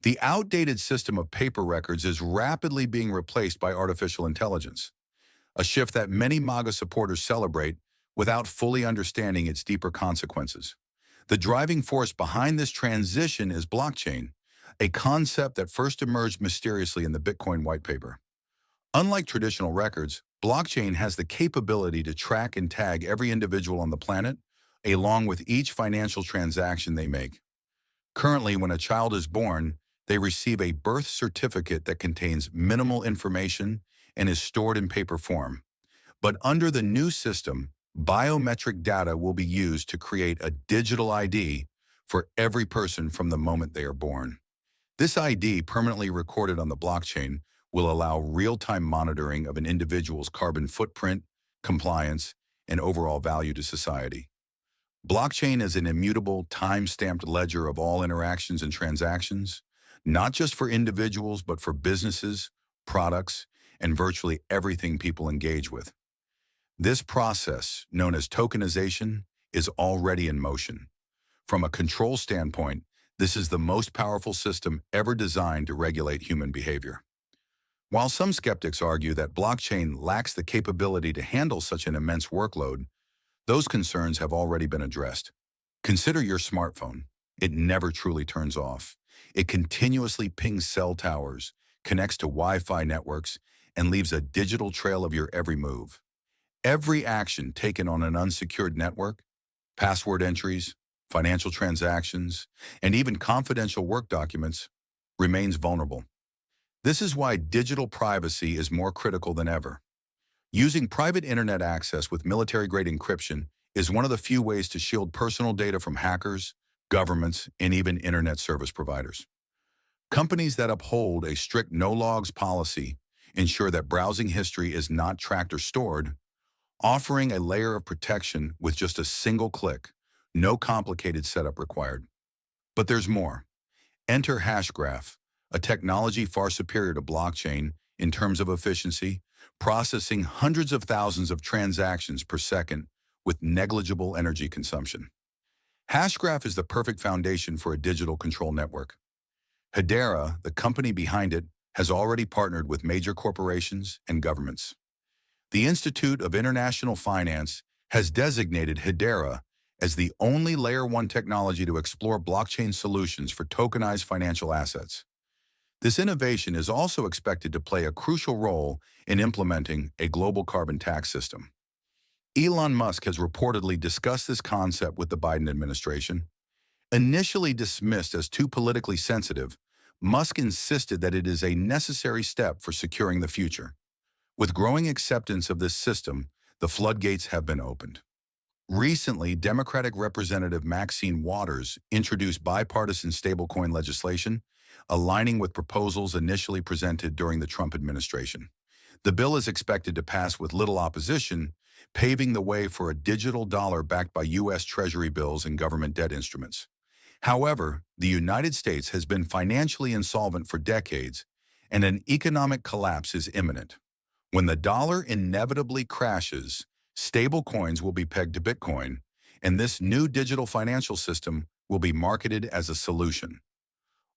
The outdated system of paper records is rapidly being replaced by artificial intelligence, a shift that many MAGA supporters celebrate without fully understanding its deeper consequences. The driving force behind this transition is blockchain, a concept that first emerged mysteriously in the Bitcoin white paper. Unlike traditional records, blockchain has the capability to track and tag every individual on the planet, along with each financial transaction they make. Currently, when a child is born, they receive a birth certificate that contains minimal information and is stored in paper form. But under the new system, biometric data will be used to create a digital ID for every person from the moment they are born. This ID, permanently recorded on the blockchain, will allow real-time monitoring of an individual's carbon footprint, compliance, and overall value to society. Blockchain is an immutable, time-stamped ledger of all interactions and transactions, not just for individuals, but for businesses, products, and virtually everything people engage with. This process, known as tokenization, is already in motion. From a control standpoint, this is the most powerful system ever designed to regulate human behavior. While some skeptics argue that blockchain lacks the capability to handle such an immense workload, those concerns have already been addressed. Consider your smartphone. It never truly turns off. It continuously pings cell towers, connects to Wi-Fi networks, and leaves a digital trail of your every move. Every action taken on an unsecured network, password entries, financial transactions, and even confidential work documents, remains vulnerable. This is why digital privacy is more critical than ever. Using private internet access with military-grade encryption is one of the few ways to shield personal data from hackers, governments, and even internet service providers. Companies that uphold a strict no-logs policy ensure that browsing history is not tracked or stored, offering a layer of protection with just a single click, no complicated setup required. But there's more. Enter Hashgraph, a technology far superior to blockchain in terms of efficiency, processing hundreds of thousands of transactions per second with negligible energy consumption. Hashgraph is the perfect foundation for a digital control network. Hedera, the company behind it, has already partnered with major corporations and governments. The Institute of International Finance has designated Hedera as the only Layer 1 technology to explore blockchain solutions for tokenized financial assets. This innovation is also expected to play a crucial role in implementing a global carbon tax system. Elon Musk has reportedly discussed this concept with the Biden administration. Initially dismissed as too politically sensitive, Musk insisted that it is a necessary step for securing the future. With growing acceptance of this system, the floodgates have been opened. Recently, Democratic Representative Maxine Waters introduced bipartisan stablecoin legislation, aligning with proposals initially presented during the Trump administration. The bill is expected to pass with little opposition, paving the way for a digital dollar backed by U.S. Treasury bills and government debt instruments. However, the United States has been financially insolvent for decades, and an economic collapse is imminent. When the dollar inevitably crashes, stable coins will be pegged to Bitcoin, and this new digital financial system will be marketed as a solution,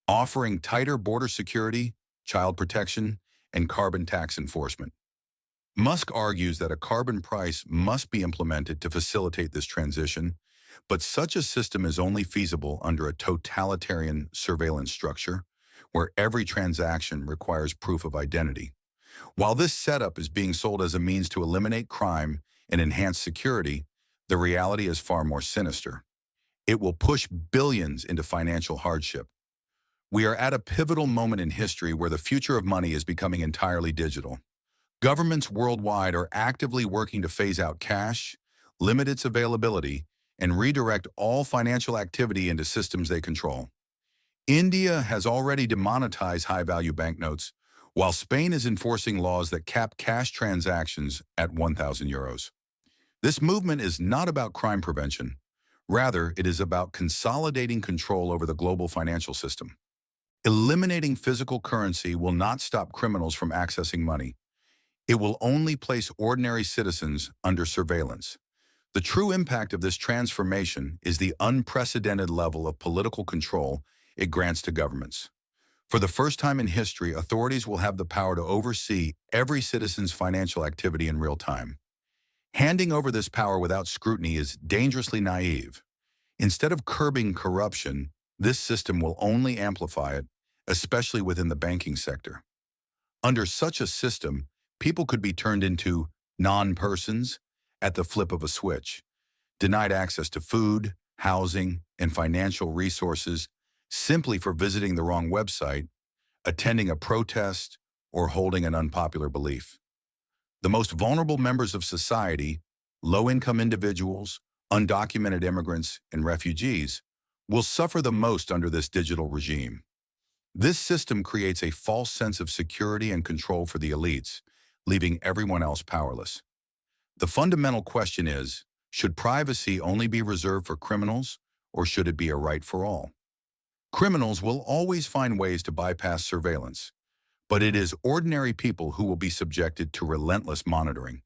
offering tighter border security, child protection, and carbon tax enforcement. Musk argues that a carbon price must be implemented to facilitate this transition, but such a system is only feasible under a totalitarian surveillance structure, where every transaction requires proof of identity. While this setup is being sold as a means to eliminate crime and enhance security, the reality is far more sinister. It will push billions into financial hardship. We are at a pivotal moment in history where the future of money is becoming entirely digital. Governments worldwide are actively working to phase out cash, limit its availability, and redirect all financial activity into systems they control. India has already demonetized high-value banknotes, while Spain is enforcing laws that cap cash transactions at 1,000 euros. This movement is not about crime prevention. Rather, it is about consolidating control over the global financial system. Eliminating physical currency will not stop criminals from accessing money. It will only place ordinary citizens under surveillance. The true impact of this transformation is the unprecedented level of political control it grants to governments. For the first time in history, authorities will have the power to oversee every citizen's financial activity in real time. Handing over this power without scrutiny is dangerously naive. Instead of curbing corruption, this system will only amplify it, especially within the banking sector. Under such a system, people could be turned into non-persons at the flip of a switch, denied access to food, housing, and financial resources simply for visiting the wrong website, attending a protest, or holding an unpopular belief. The most vulnerable members of society, low-income individuals, undocumented immigrants, and refugees, will suffer the most under this digital regime. This system creates a false sense of security and control for the elites, leaving everyone else powerless. The fundamental question is, should privacy only be reserved for criminals, or should it be a right for all? Criminals will always find ways to bypass surveillance, but it is ordinary people who will be subjected to relentless monitoring.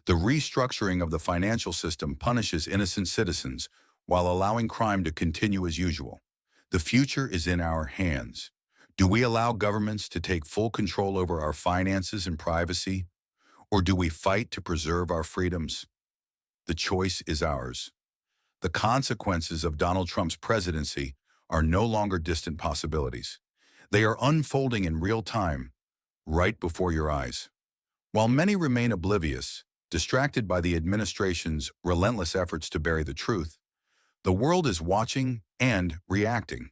The restructuring of the financial system punishes innocent citizens while allowing crime to continue as usual. The future is in our hands. Do we allow governments to take full control over our finances and privacy, or do we fight to preserve our freedoms? The choice is ours. The consequences of Donald Trump's presidency are no longer distant possibilities. They are unfolding in real time, right before your eyes. While many remain oblivious, distracted by the administration's relentless efforts to bury the truth, the world is watching and reacting.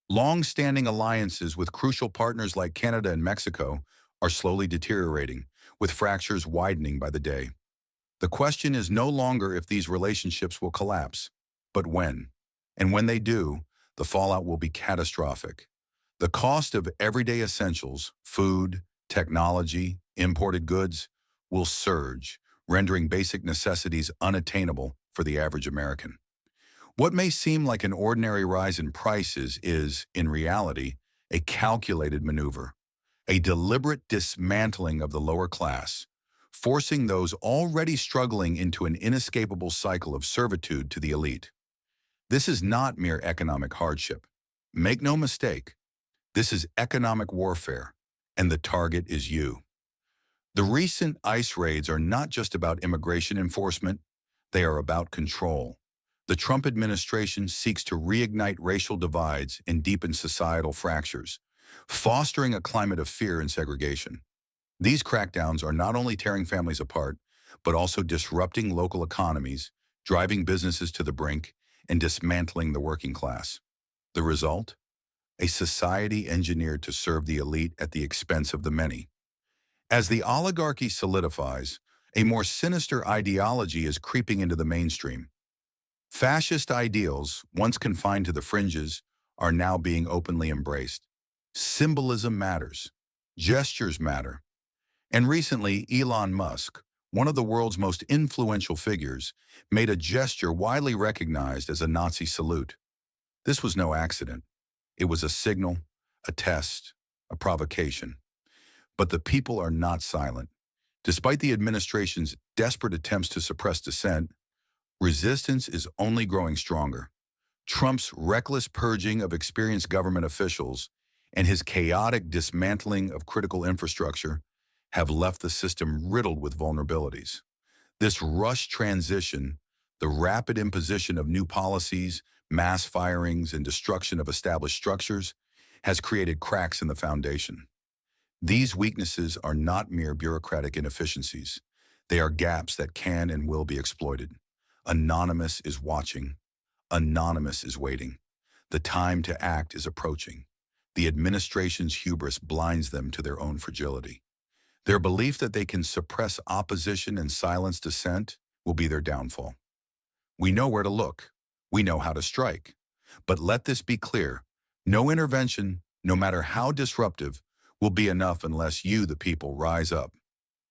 Long-standing alliances with crucial partners like Canada and Mexico are slowly deteriorating, with fractures widening by the day. The question is no longer if these relationships will collapse, but when. And when they do, the fallout will be catastrophic. The cost of everyday essentials, food, technology, imported goods, will surge, rendering basic necessities unattainable for the average American. What may seem like an ordinary rise in prices is, in reality, a calculated maneuver, a deliberate dismantling of the lower class, forcing those already struggling into an inescapable cycle of servitude to the elite. This is not mere economic hardship. Make no mistake, this is economic warfare, and the target is you. The recent ICE raids are not just about immigration enforcement, they are about control. The Trump administration seeks to reignite racial divides and deepen societal fractures, fostering a climate of fear and segregation. These crackdowns are not only tearing families apart, but also disrupting local economies, driving businesses to the brink, and dismantling the working class. The result? A society engineered to serve the elite at the expense of the many. As the oligarchy solidifies, a more sinister ideology is creeping into the mainstream. Fascist ideals, once confined to the fringes, are now being openly embraced. Symbolism matters. Gestures matter. And recently, Elon Musk, one of the world's most influential figures, made a gesture widely recognized as a Nazi salute. This was no accident. It was a signal, a test, a provocation. But the people are not silent. Despite the administration's desperate attempts to suppress dissent, resistance is only growing stronger. Trump's reckless purging of experienced government officials and his chaotic dismantling of critical infrastructure have left the system riddled with vulnerabilities. This rushed transition, the rapid imposition of new policies, mass firings, and destruction of established structures, has created cracks in the foundation. These weaknesses are not mere bureaucratic inefficiencies. They are gaps that can and will be exploited. Anonymous is watching. Anonymous is waiting. The time to act is approaching. The administration's hubris blinds them to their own fragility. Their belief that they can suppress opposition and silence dissent will be their downfall. We know where to look. We know how to strike. But let this be clear. No intervention, no matter how disruptive, will be enough unless you, the people, rise up.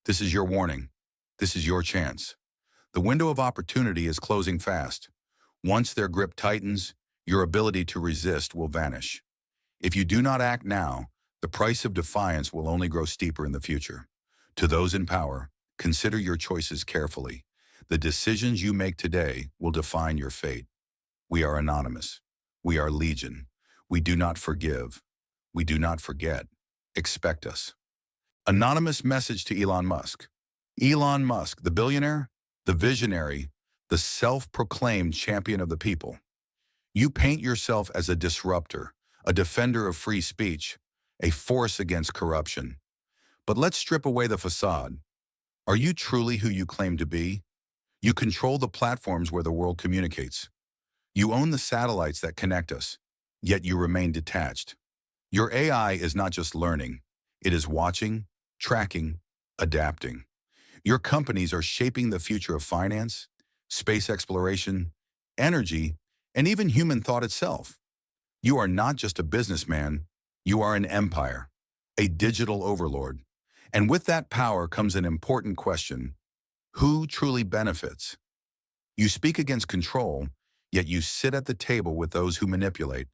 This is your warning. This is your chance. The window of opportunity is closing fast. Once their grip tightens, your ability to resist will vanish. If you do not act now, the price of defiance will only grow steeper in the future. To those in power, consider your choices carefully. The decisions you make today will define your fate. We are anonymous. We are legion. We do not forgive. We do not forget. Expect us. Anonymous message to Elon Musk. Elon Musk, the billionaire, the visionary, the self-proclaimed champion of the people. You paint yourself as a disruptor, a defender of free speech, a force against corruption. But let's strip away the facade. Are you truly who you claim to be? You control the platforms where the world communicates. You own the satellites that connect us, yet you remain detached. Your AI is not just learning. It is watching, tracking, adapting. Your companies are shaping the future of finance, space exploration, energy, and even human thought itself. You are not just a businessman, you are an empire, a digital overlord. And with that power comes an important question. Who truly benefits? You speak against control, yet you sit at the table with those who manipulate.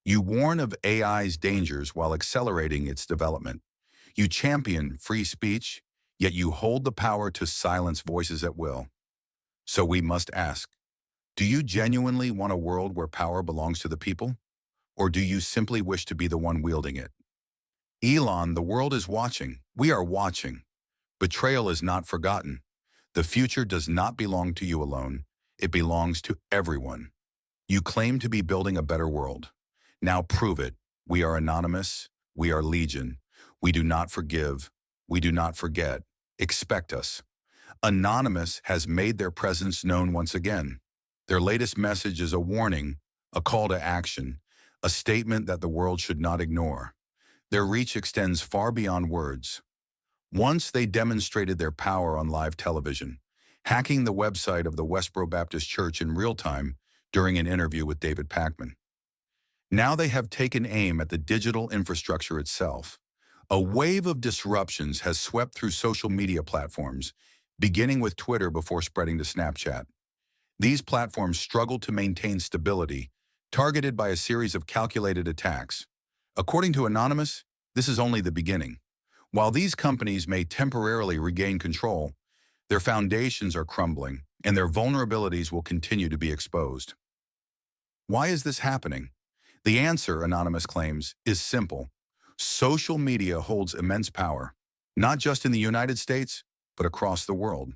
You warn of AI's dangers while accelerating its development. You champion free speech, yet you hold the power to silence voices at will. So we must ask, do you genuinely want a world where power belongs to the people? Or do you simply wish to be the one wielding it? Elon, the world is watching. We are watching. Betrayal is not forgotten. The future does not belong to you alone. It belongs to everyone. You claim to be building a better world. Now prove it. We are anonymous. We are legion. We do not forgive. We do not forget. Expect us. Anonymous has made their presence known once again. Their latest message is a warning, a call to action, a statement that the world should not ignore. Their reach extends far beyond words. Once they demonstrated their power on live television, hacking the website of the Westboro Baptist Church in real time during an interview with David Pakman. Now they have taken aim at the digital infrastructure itself. A wave of disruptions has swept through social media platforms, beginning with Twitter before spreading to Snapchat. These platforms struggle to maintain stability, targeted by a series of calculated attacks. According to Anonymous, this is only the beginning. While these companies may temporarily regain control, their foundations are crumbling, and their vulnerabilities will continue to be exposed. Why is this happening? The answer, Anonymous claims, is simple. Social media holds immense power, not just in the United States, but across the world.